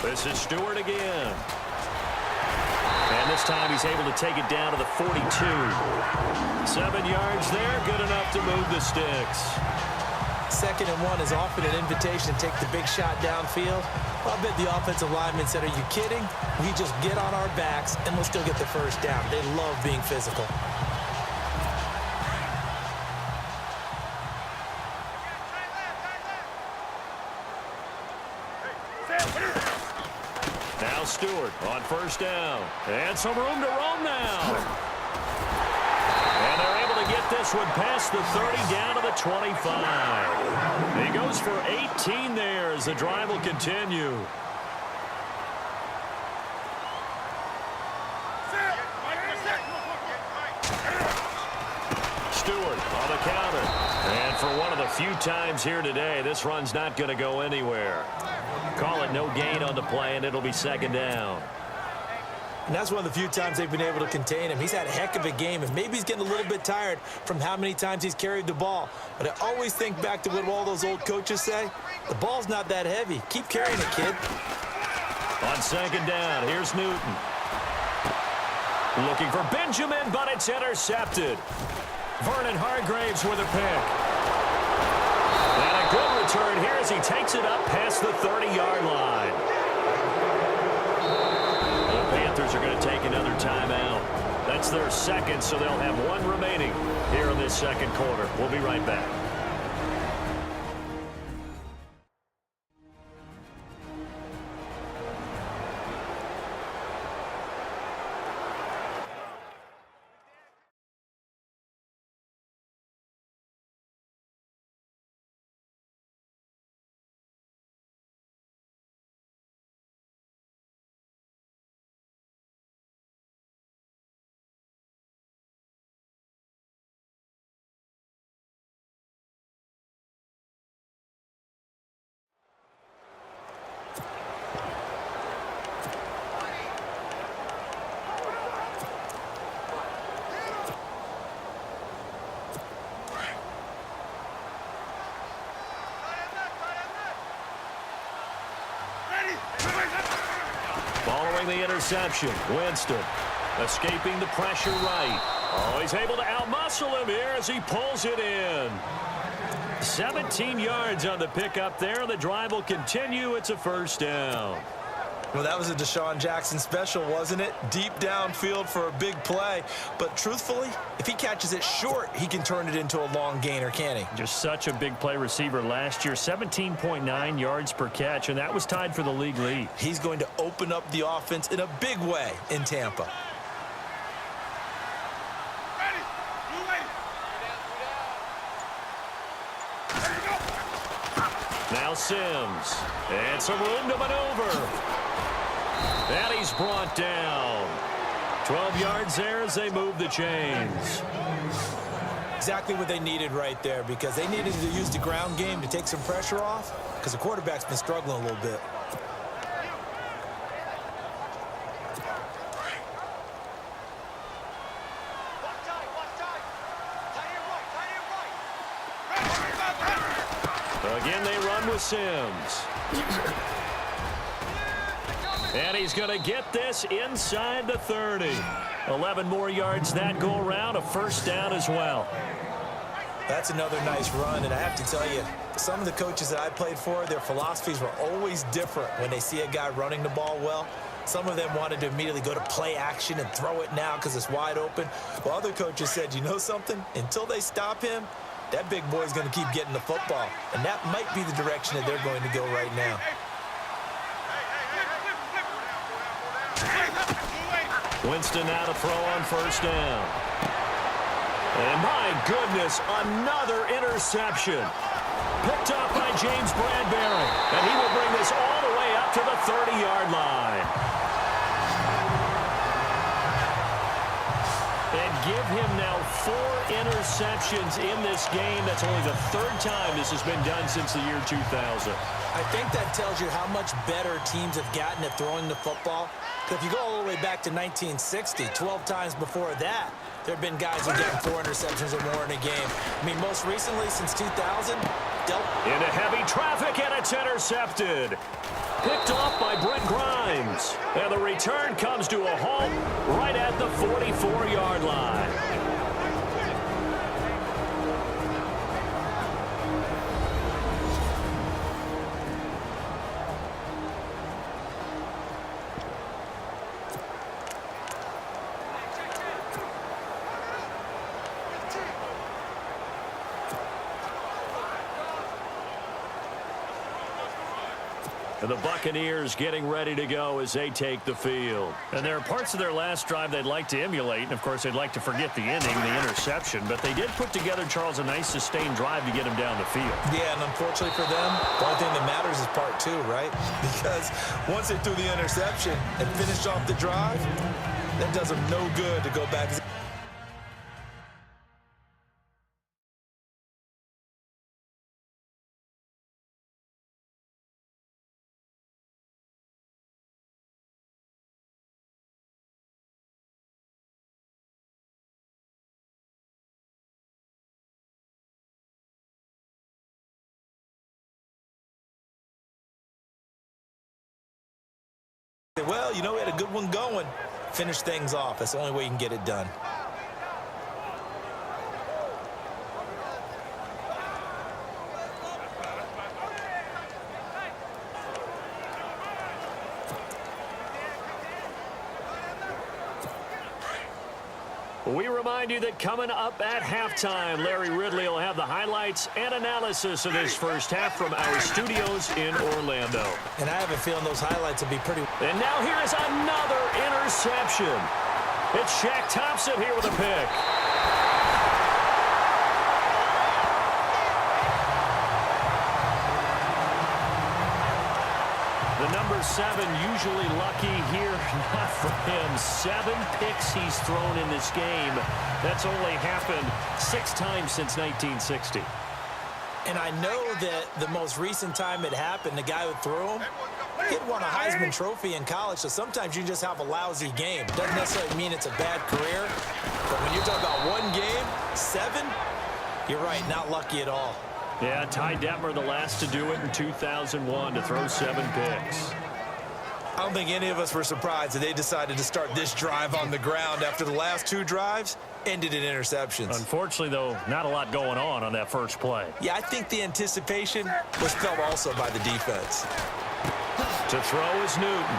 This is Stewart again. And this time he's able to take it down to the 42. 7 yards there, good enough to move the sticks. 2nd and 1 is often an invitation to take the big shot downfield. I bet the offensive lineman said, are you kidding? We just get on our backs and we'll still get the first down. They love being physical. Now Stewart on 1st down. And some room to roam now. And they're able to get this one past the 30 down to the 25. He goes for 18 there as the drive will continue. Stewart on the counter. And for one of the few times here today, this run's not going to go anywhere. Call it no gain on the play, and it'll be 2nd down. And that's one of the few times they've been able to contain him. He's had a heck of a game, and maybe he's getting a little bit tired from how many times he's carried the ball. But I always think back to what all those old coaches say. The ball's not that heavy. Keep carrying it, kid. On 2nd down, here's Newton. Looking for Benjamin, but it's intercepted. Vernon Hargraves with a pick. And a good return here as he takes it up past the 30-yard line. The Panthers are going to take another timeout. That's their 2nd, so they'll have 1 remaining here in this 2nd quarter. We'll be right back. Following the interception, Winston escaping the pressure right. Oh, he's able to outmuscle him here as he pulls it in. 17 yards on the pickup there. The drive will continue. It's a 1st down. Well, that was a Deshaun Jackson special, wasn't it? Deep downfield for a big play. But truthfully, if he catches it short, he can turn it into a long gainer, can't he? Just such a big play receiver last year. 17.9 yards per catch, and that was tied for the league lead. He's going to open up the offense in a big way in Tampa. Now Sims. And some room to maneuver. And he's brought down. 12 yards there as they move the chains. Exactly what they needed right there, because they needed to use the ground game to take some pressure off, because the quarterback's been struggling a little bit. Again, they run with Sims. And he's going to get this inside the 30. 11 more yards that go around, a 1st down as well. That's another nice run, and I have to tell you, some of the coaches that I played for, their philosophies were always different when they see a guy running the ball well. Some of them wanted to immediately go to play action and throw it now because it's wide open. While other coaches said, you know something? Until they stop him, that big boy's going to keep getting the football. And that might be the direction that they're going to go right now. Winston now to throw on 1st down. And my goodness, another interception. Picked up by James Bradbury. And he will bring this all the way up to the 30-yard line. And give him now 4 interceptions in this game. That's only the 3rd time this has been done since the year 2000. I think that tells you how much better teams have gotten at throwing the football. Because if you go all the way back to 1960, 12 times before that, there have been guys who get 4 interceptions or more in a game. I mean, most recently, since 2000, dealt into heavy traffic, and it's intercepted. Picked off by Brent Grimes. yards. And the return comes to a halt right at the 44-yard line. And the Buccaneers getting ready to go as they take the field. And there are parts of their last drive they'd like to emulate. And, of course, they'd like to forget the ending, the interception. But they did put together, Charles, a nice sustained drive to get him down the field. Yeah, and unfortunately for them, the only thing that matters is part two, right? Because once they threw the interception and finished off the drive, that does them no good to go back. Well, you know, we had a good one going. Finish things off. That's the only way you can get it done. We remind you that coming up at halftime, Larry Ridley will have the highlights and analysis of this first half from our studios in Orlando. And I have a feeling those highlights will be pretty... And now here's another interception. It's Shaq Thompson here with a pick. The number 7 usually lucky here, not for him. 7 picks he's thrown in this game. That's only happened 6 times since 1960. And I know that the most recent time it happened, the guy who threw him, he'd won a Heisman Trophy in college, so sometimes you just have a lousy game. It doesn't necessarily mean it's a bad career, but when you're talking about one game, 7, you're right, not lucky at all. Yeah, Ty Detmer, the last to do it in 2001, to throw 7 picks. I don't think any of us were surprised that they decided to start this drive on the ground after the last 2 drives ended in interceptions. Unfortunately, though, not a lot going on that first play. Yeah, I think the anticipation was felt also by the defense. To throw is Newton.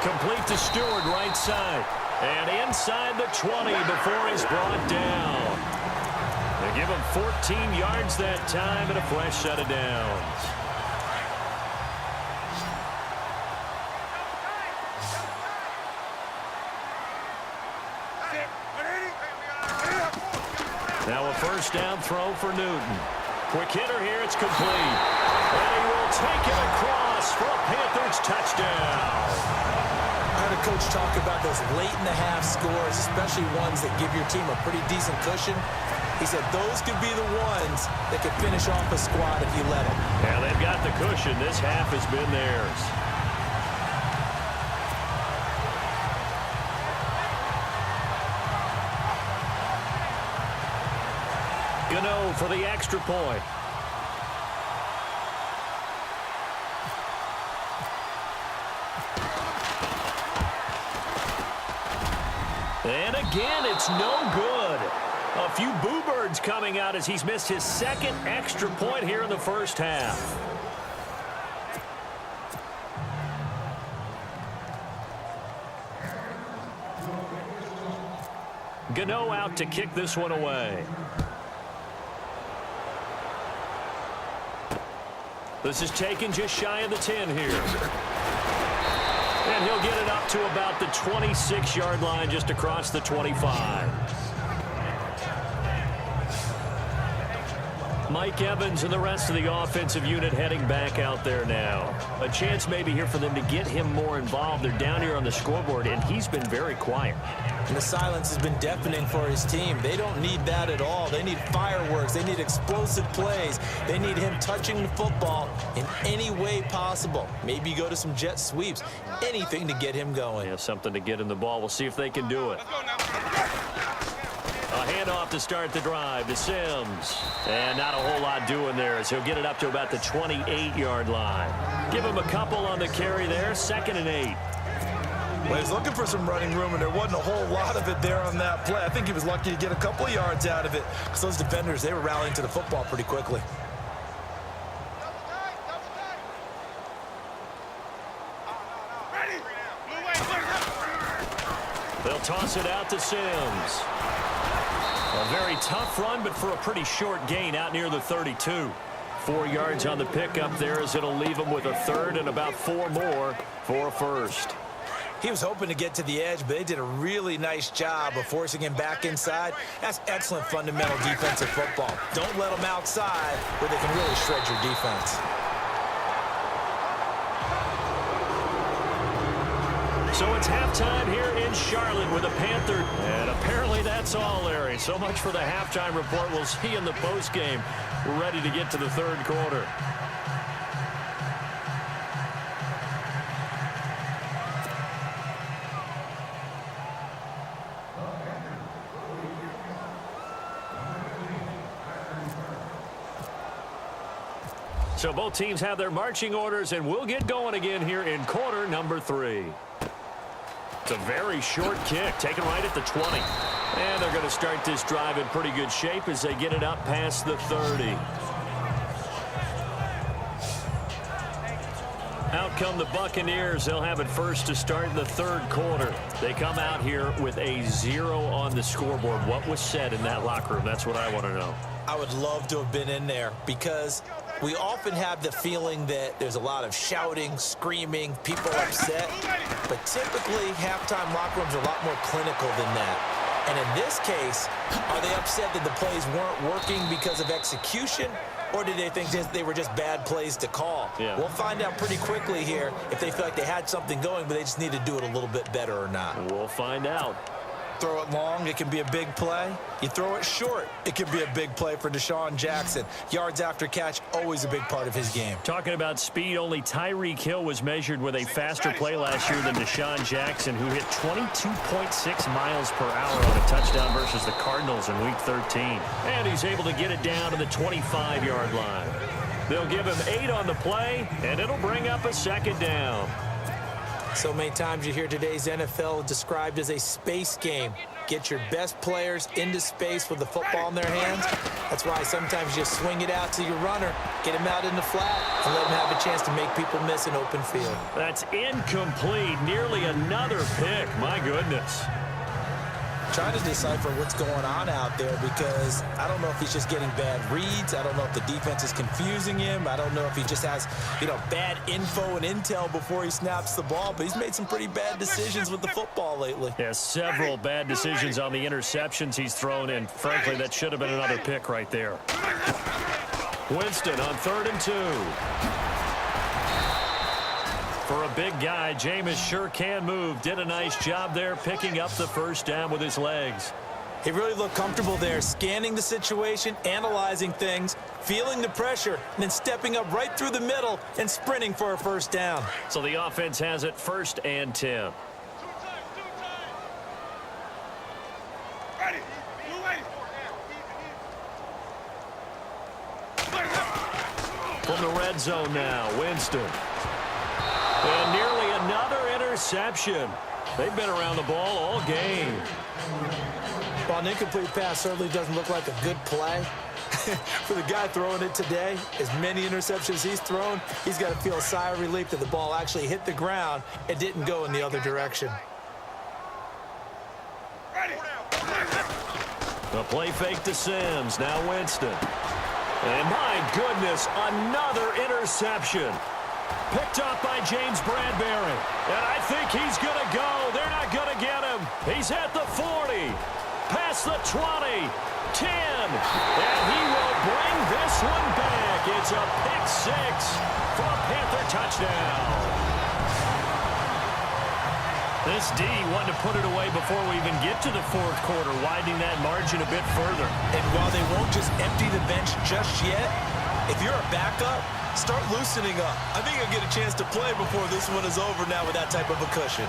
Complete to Stewart, right side. And inside the 20 before he's brought down. They give him 14 yards that time and a fresh set of downs. Now a first down throw for Newton. Quick hitter here, it's complete. And he will take it across for a Panthers touchdown. I heard a coach talk about those late-in-the-half scores, especially ones that give your team a pretty decent cushion. He said those could be the ones that could finish off a squad if you let them. Yeah, they've got the cushion. This half has been theirs. Gano for the extra point. And again, it's no good. A few boo birds coming out as he's missed his 2nd extra point here in the first half. Gano out to kick this one away. This is taken just shy of the 10 here. And he'll get it up to about the 26-yard line, just across the 25. Mike Evans and the rest of the offensive unit heading back out there now. A chance maybe here for them to get him more involved. They're down here on the scoreboard, and he's been very quiet. And the silence has been deafening for his team. They don't need that at all. They need fireworks. They need explosive plays. They need him touching the football in any way possible. Maybe go to some jet sweeps. Anything to get him going. Yeah, something to get him the ball. We'll see if they can do it. A handoff to start the drive to Sims. And not a whole lot doing there as he'll get it up to about the 28-yard line. Give him a couple on the carry there. 2nd and 8. Well, he was looking for some running room, and there wasn't a whole lot of it there on that play. I think he was lucky to get a couple of yards out of it because those defenders, they were rallying to the football pretty quickly. They'll toss it out to Sims. A very tough run, but for a pretty short gain out near the 32. 4 yards on the pickup there as it'll leave him with a third and about 4 more for a first. He was hoping to get to the edge, but they did a really nice job of forcing him back inside. That's excellent fundamental defensive football. Don't let them outside where they can really shred your defense. So it's halftime here in Charlotte with a Panther. And apparently that's all, Larry. So much for the halftime report. We'll see you in the postgame. We're ready to get to the third quarter. So both teams have their marching orders, and we'll get going again here in quarter number 3. It's a very short kick, taken right at the 20. And they're going to start this drive in pretty good shape as they get it up past the 30. Out come the Buccaneers. They'll have it first to start in the third quarter. They come out here with a 0 on the scoreboard. What was said in that locker room? That's what I want to know. I would love to have been in there because we often have the feeling that there's a lot of shouting, screaming, people upset. But typically, halftime locker rooms are a lot more clinical than that. And in this case, are they upset that the plays weren't working because of execution? Or did they think they were just bad plays to call? Yeah. We'll find out pretty quickly here if they feel like they had something going, but they just need to do it a little bit better or not. We'll find out. Throw it long, it can be a big play. You throw it short, it can be a big play for Deshaun Jackson. Yards after catch, always a big part of his game. Talking about speed, only Tyreek Hill was measured with a faster play last year than Deshaun Jackson, who hit 22.6 miles per hour on a touchdown versus the Cardinals in Week 13. And he's able to get it down to the 25-yard line. They'll give him 8 on the play, and it'll bring up a second down. So many times you hear today's NFL described as a space game. Get your best players into space with the football in their hands. That's why sometimes you just swing it out to your runner, get him out in the flat, and let him have a chance to make people miss an open field. That's incomplete. Nearly another pick. My goodness. Trying to decipher what's going on out there because I don't know if he's just getting bad reads. I don't know if the defense is confusing him. I don't know if he just has, bad info and intel before he snaps the ball. But he's made some pretty bad decisions with the football lately. Yeah, several bad decisions on the interceptions he's thrown in. Frankly, that should have been another pick right there. Winston on 3rd and 2. For a big guy, Jameis sure can move. Did a nice job there picking up the first down with his legs. He really looked comfortable there, scanning the situation, analyzing things, feeling the pressure, and then stepping up right through the middle and sprinting for a first down. So the offense has it 1st and 10. From the red zone now, Winston. And nearly another interception. They've been around the ball all game. Well, an incomplete pass certainly doesn't look like a good play. For the guy throwing it today, as many interceptions he's thrown, he's got to feel a sigh of relief that the ball actually hit the ground and didn't go in the other direction. The play fake to Sims. Now Winston. And my goodness, another interception. Picked up by James Bradbury. And I think he's going to go. They're not going to get him. He's at the 40. Past the 20. 10. And he will bring this one back. It's a pick 6 for a Panther touchdown. This D wanted to put it away before we even get to the fourth quarter, widening that margin a bit further. And while they won't just empty the bench just yet, if you're a backup, start loosening up. I think you'll get a chance to play before this one is over now with that type of a cushion.